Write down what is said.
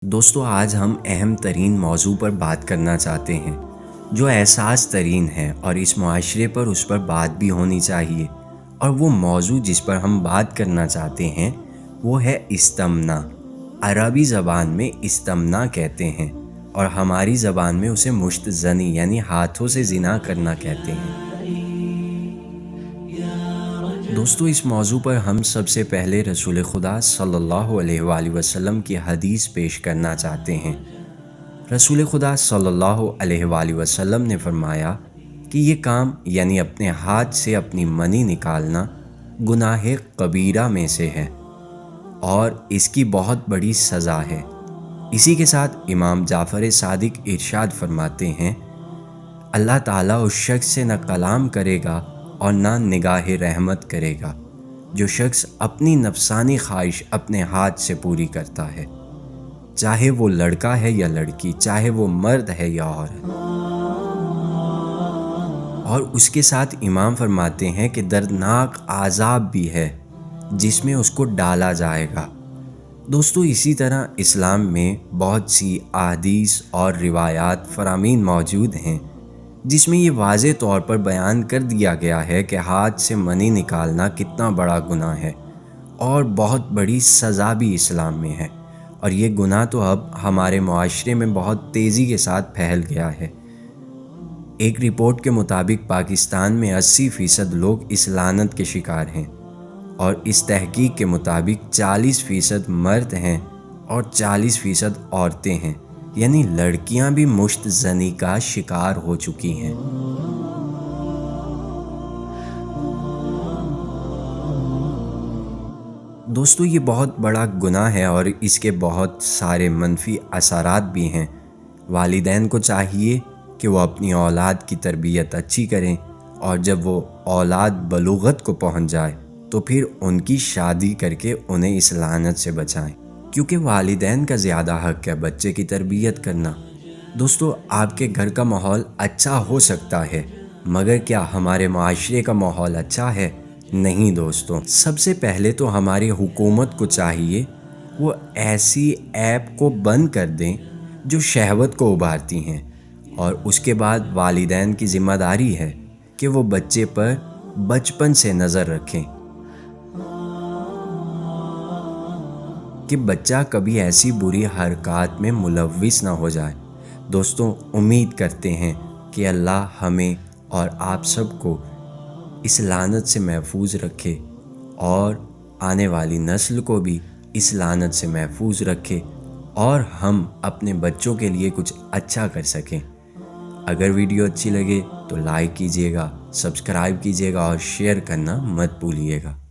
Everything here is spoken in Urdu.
دوستو آج ہم اہم ترین موضوع پر بات کرنا چاہتے ہیں جو احساس ترین ہے اور اس معاشرے پر اس پر بات بھی ہونی چاہیے، اور وہ موضوع جس پر ہم بات کرنا چاہتے ہیں وہ ہے استمنا۔ عربی زبان میں استمنا کہتے ہیں اور ہماری زبان میں اسے مشت زنی یعنی ہاتھوں سے زنا کرنا کہتے ہیں۔ دوستو اس موضوع پر ہم سب سے پہلے رسول خدا صلی اللہ علیہ وآلہ وسلم کی حدیث پیش کرنا چاہتے ہیں۔ رسول خدا صلی اللہ علیہ وآلہ وسلم نے فرمایا کہ یہ کام یعنی اپنے ہاتھ سے اپنی منی نکالنا گناہ کبیرہ میں سے ہے اور اس کی بہت بڑی سزا ہے۔ اسی کے ساتھ امام جعفر صادق ارشاد فرماتے ہیں، اللہ تعالیٰ اس شخص سے نہ کلام کرے گا اور نہ نگاہ رحمت کرے گا جو شخص اپنی نفسانی خواہش اپنے ہاتھ سے پوری کرتا ہے، چاہے وہ لڑکا ہے یا لڑکی، چاہے وہ مرد ہے یا عورت۔ اور اس کے ساتھ امام فرماتے ہیں کہ دردناک عذاب بھی ہے جس میں اس کو ڈالا جائے گا۔ دوستو اسی طرح اسلام میں بہت سی احادیث اور روایات فرامین موجود ہیں جس میں یہ واضح طور پر بیان کر دیا گیا ہے کہ ہاتھ سے منی نکالنا کتنا بڑا گناہ ہے اور بہت بڑی سزا بھی اسلام میں ہے، اور یہ گناہ تو اب ہمارے معاشرے میں بہت تیزی کے ساتھ پھیل گیا ہے۔ ایک رپورٹ کے مطابق پاکستان میں 80% لوگ اس لعنت کے شکار ہیں، اور اس تحقیق کے مطابق 40% مرد ہیں اور 40% عورتیں ہیں، یعنی لڑکیاں بھی مشت زنی کا شکار ہو چکی ہیں۔ دوستو یہ بہت بڑا گناہ ہے اور اس کے بہت سارے منفی اثرات بھی ہیں۔ والدین کو چاہیے کہ وہ اپنی اولاد کی تربیت اچھی کریں، اور جب وہ اولاد بلوغت کو پہنچ جائے تو پھر ان کی شادی کر کے انہیں اس لعنت سے بچائیں، کیونکہ والدین کا زیادہ حق ہے بچے کی تربیت کرنا۔ دوستو آپ کے گھر کا ماحول اچھا ہو سکتا ہے، مگر کیا ہمارے معاشرے کا ماحول اچھا ہے؟ نہیں دوستو، سب سے پہلے تو ہماری حکومت کو چاہیے وہ ایسی ایپ کو بند کر دیں جو شہوت کو ابھارتی ہیں، اور اس کے بعد والدین کی ذمہ داری ہے کہ وہ بچے پر بچپن سے نظر رکھیں کہ بچہ کبھی ایسی بری حرکات میں ملوث نہ ہو جائے۔ دوستو امید کرتے ہیں کہ اللہ ہمیں اور آپ سب کو اس لعنت سے محفوظ رکھے اور آنے والی نسل کو بھی اس لعنت سے محفوظ رکھے، اور ہم اپنے بچوں کے لیے کچھ اچھا کر سکیں۔ اگر ویڈیو اچھی لگے تو لائک کیجیے گا، سبسکرائب کیجیے گا اور شیئر کرنا مت بھولیے گا۔